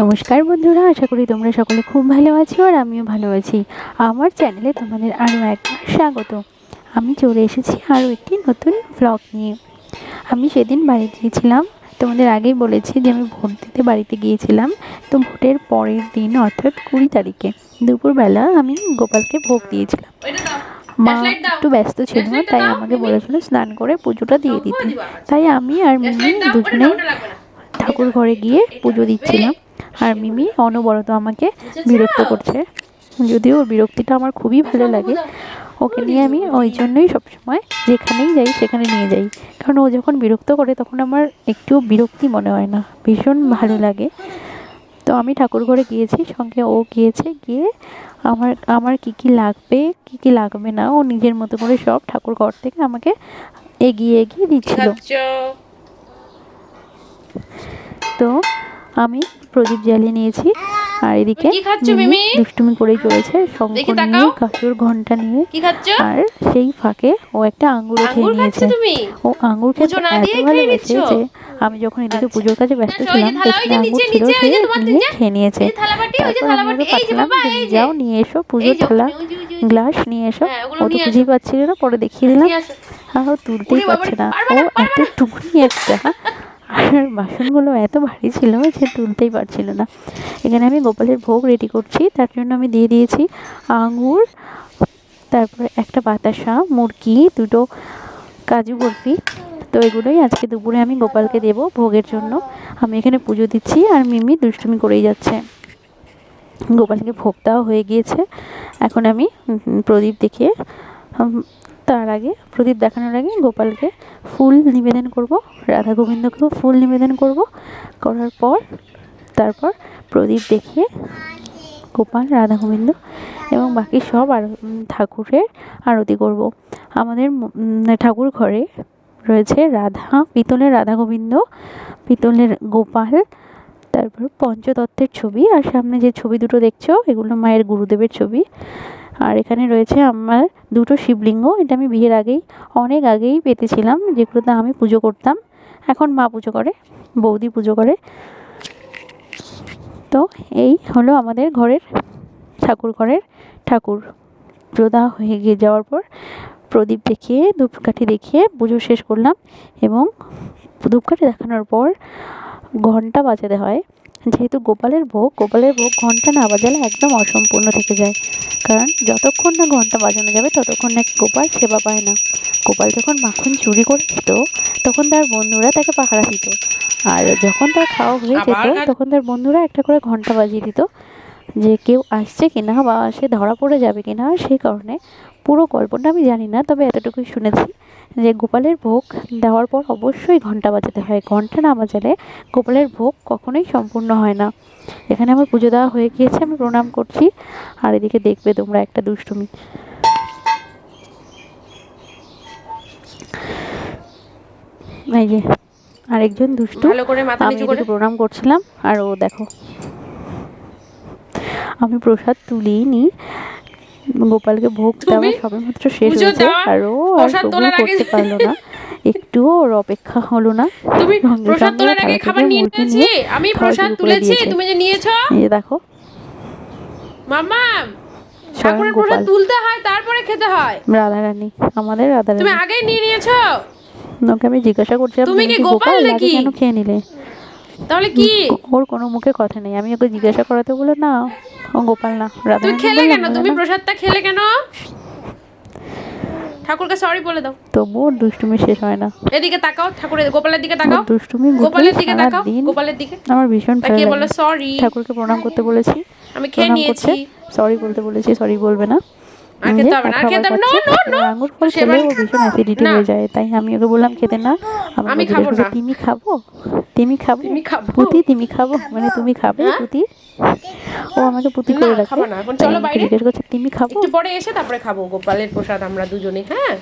নমস্কার বন্ধুরা, আশা করি তোমরা সকলে খুব ভালো আছো আর আমিও ভালো আছি। আমার চ্যানেলে তোমাদের আরও একবার স্বাগত। আমি চলে এসেছি আরও একটি নতুন ভ্লগ নিয়ে। আমি সেদিন বাড়ি গিয়েছিলাম, তোমাদের আগেই বলেছি যে আমি ভোট দিতে বাড়িতে গিয়েছিলাম। তো ভোটের পরের দিন অর্থাৎ 20 তারিখে দুপুরবেলা আমি গোপালকে ভোগ দিয়েছিলাম। মা একটু ব্যস্ত ছিল, তাই আমাকে বলেছিল স্নান করে পুজোটা দিয়ে দিতে। তাই আমি আর মিমি দুজনে ঠাকুর ঘরে গিয়ে পুজো দিচ্ছিলাম। আর মিমি অনবরত আমাকে বিরক্ত করছে, যদিও ওর বিরক্তিটা আমার খুবই ভালো লাগে। ওকে নিয়ে আমি ওই জন্যই সবসময় যেখানেই যাই সেখানে নিয়ে যাই, কারণ ও যখন বিরক্ত করে তখন আমার একটু বিরক্তি মনে হয় না, ভীষণ ভালো লাগে। তো আমি ঠাকুর ঘরে গিয়েছি, সঙ্গে ও গিয়েছে। গিয়ে আমার আমার কী কী লাগবে কী কী লাগবে না ও নিজের মতো করে সব ঠাকুর ঘর থেকে আমাকে এগিয়ে এগিয়ে দিচ্ছিল। তো আমি প্রদীপ জ্বালিয়ে নিয়েছি, আর এদিকে দুষ্টুমি করেই চলেছে, শঙ্খ নিয়ে কাঁচুর ঘন্টা নিয়ে। আর সেই ফাঁকে ও একটা আঙ্গুরও খেয়ে নিয়েছে। ও আঙ্গুর খেতে এত ভালোবাসে যে আমি যখন এদিকে পুজোর কাজে ব্যস্ত ছিলাম, পেছনে আঙ্গুর ছিল, সে নিয়ে খেয়ে নিয়েছে। তারপর আমি ওকে পাঠালাম যে যাও নিয়ে এসো পুজোর থালা গ্লাস নিয়ে এসো। ও তো বুঝেই পাচ্ছিল না, পরে দেখিয়ে দিলাম। আর ও তুলতেই পারছে না, ও এত টুকনি একটা, আর বাসনগুলো এত ভারী ছিল যে তুলতেই পারছিল না। এখানে আমি গোপালের ভোগ রেডি করছি, তার জন্য আমি দিয়ে দিয়েছি আঙুর, তারপরে একটা বাতাসা, মুরগি, দুটো কাজু বরফি। তো এগুলোই আজকে দুপুরে আমি গোপালকে দেব ভোগের জন্য। আমি এখানে পুজো দিচ্ছি আর মিমি দুষ্টুমি করেই যাচ্ছে। গোপালকে ভোগ দেওয়া হয়ে গিয়েছে। এখন আমি প্রদীপ দেখিয়ে, তার আগে প্রদীপ দেখানোর আগে গোপালকে ফুল নিবেদন করব, রাধা গোবিন্দকেও ফুল নিবেদন করব। করার পর তারপর প্রদীপ দেখিয়ে গোপাল, রাধা গোবিন্দ এবং বাকি সব ঠাকুরের আরতি করব। আমাদের ঠাকুর ঘরে রয়েছে পিতলের রাধা গোবিন্দ, পিতলের গোপাল, তারপর পঞ্চতত্ত্বের ছবি, আর সামনে যে ছবি দুটো দেখছো এগুলো মায়ের গুরুদেবের ছবি। আর এখানে রয়েছে আমার দুটো শিবলিঙ্গ। এটা আমি বিয়ের অনেক আগেই পেতেছিলাম, যেগুলোতে আমি পুজো করতাম। এখন মা পুজো করে, বৌদি পুজো করে। তো এই হলো আমাদের ঠাকুর ঘরের ঠাকুর। প্রদা হয়ে গিয়ে যাওয়ার পর প্রদীপ দেখিয়ে ধূপকাঠি দেখিয়ে পুজো শেষ করলাম। এবং ধূপকাঠি দেখানোর পর ঘন্টা বাজাতে হয়, যেহেতু গোপালের ভোগ ঘন্টা না বাজালে একদম অসম্পূর্ণ থেকে যায়। কারণ যতক্ষণ না ঘন্টা বাজানো যাবে ততক্ষণ নাকি গোপাল সেবা পায় না। গোপাল যখন মাখন চুরি করে খেত তখন তার বন্ধুরা তাকে পাহারা দিত, আর যখন তার খাওয়া হয়ে যেত তখন তার বন্ধুরা একটা করে ঘন্টা বাজিয়ে দিত যে কেউ আসছে কিনা বা সে ধরা পড়ে যাবে কিনা। সেই কারণে পুরো গল্পটা আমি জানি না, তবে এতটুকুই শুনেছি যে গোপালের ভোগ দেওয়ার পর অবশ্যই ঘন্টা বাজাতে হয়, ঘন্টা না বাজালে গোপালের ভোগ কখনোই সম্পূর্ণ হয় না। এখানে আমার পুজো দেওয়া হয়ে গিয়েছে, আমি প্রণাম করছি। আর এদিকে দেখবে তোমরা একটা দুষ্টুমি। এই যে আরেকজন দুষ্টু, আমি এদিকে প্রণাম করছিলাম আর ও দেখো, আমি প্রসাদ তুলিনি, গোপালকে ভোগ দেওয়া সবেমাত্র শেষ হয়েছে আর ও আর সবুর করতে পারলো না, একটুও ওর অপেক্ষা হলো না। তুমি প্রসাদ তোলার আগে খাবার নিয়ে নিয়েছি, আমি প্রসাদ তুলেছি, তুমি যে নিয়েছো। এই দেখো মাম্মা, ঠাকুরের প্রসাদ তুলতে হয় তারপরে খেতে হয়। রাধারানী, আমাদের রাধারানী। তুমি আগেই নিয়ে নিয়েছো। ওকে আমি জিজ্ঞাসা করছিলাম তুমি কি গোপাল নাকি? কেন খেয়ে নিলে? তাহলে কি? ওর কোনো মুখে কথা নেই, আমি ওকে জিজ্ঞাসা করাতে বলে না ও গোপাল না রাধারানী। তুমি খেলে কেন? তুমি প্রসাদটা খেলে কেন? ঠাকুরকে সরি বলে দাও। তবুও দুষ্টুমি শেষ হয় না। এদিকে তাকাও, ঠাকুরের গোপালের দিকে তাকাও, দুষ্টুমি গোপালের দিকে তাকাও, গোপালের দিকে। আমার ভীষণ ভালো লাগে। বলো সরি। ঠাকুরকে প্রণাম করতে বলেছি, আমি খেয়ে নিয়েছি। সরি বলতে বলেছি, সরি বলবে না। খেতে হবে না, খেতে হবে না। নো নো, আঙ্গুর ফল খেলে ও ভীষণ অ্যাসিডিটি হয়ে যায়, তাই আমি ওকে বললাম খেতে না। আমি খাবো না। তুমি খাবো, তুমি খাবো, পুতি তুমি খাবো, মানে তুমি খাবে পুতি। ও আমাকে পুতি করে রাখে। খাবো না, এখন চলো বাইরে। জিজ্ঞেস করছে তুমি খাবো? একটু পরে এসে তারপরে খাবো গোপালের প্রসাদ আমরা দুজনে। হ্যাঁ,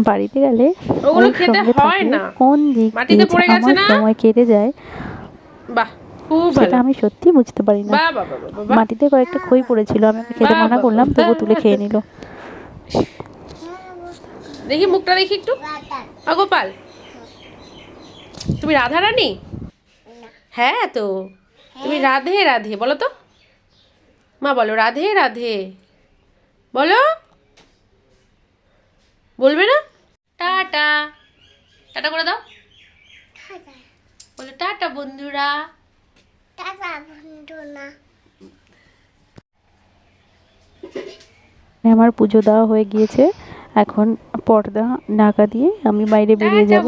বাড়িতে গেলে ওগুলো খেতে হয় না, কোন দিক মাটিতে পড়ে গেছে না, সময় কেটে যায়। বাহ, খুব ভালো। সেটা আমি সত্যি বুঝতে পারি না। মাটিতে কয়েকটা খই পড়েছিল, আমি ওকে খেতে মানা করলাম, তবু তুলে খেয়ে নিল। দেখি মুখটা দেখি একটু। গোপাল, তুমি রাধারানী? হ্যাঁ তো তুমি রাধে রাধে বলো তো, মা বলো রাধে রাধে বলো, বলবে না? টাটা, টাটা করে দাও, বলো টাটা বন্ধুরা। আমার পুজো দেওয়া হয়ে গিয়েছে, এখন পর্দা ঢাকা দিয়ে আমি বাইরে বেরিয়ে যাব।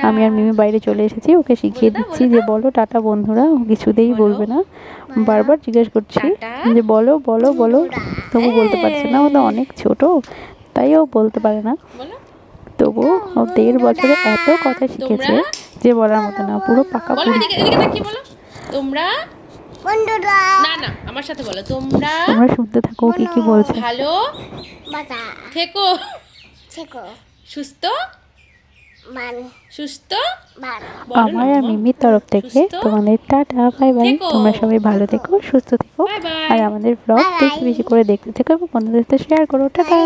আমি আর মিমি বাইরে চলে এসেছি, ওকে শিখিয়ে দিচ্ছি যে বলো টাটা বন্ধুরা। ও কিছুতেই বলবে না, বারবার জিজ্ঞেস করছি যে বলো বলো বলো, তবু বলতে পারছে না। ও তো অনেক ছোট, তাই ও বলতে পারে না। তবু ও 1.5 বছরে এত কথা শিখেছে যে বলার মতো না, পুরো পাকা বলো, পুরি। এদিকে তাকিয়ে বলো, তোমরা না না আমার সাথে বলো, তোমরা শুনতে থাকো ও কি বলছে। ভালো থেকো, সুস্থ সুস্থ আমার আর মিমির তরফ থেকে তোমাদের টাটা, বাই বাই। তোমরা সবাই ভালো থেকো, সুস্থ থেকো, আর আমাদের ব্লগ বেশি বেশি করে দেখতে থেকো এবং বন্ধুদের সাথে শেয়ার করো। টাটা।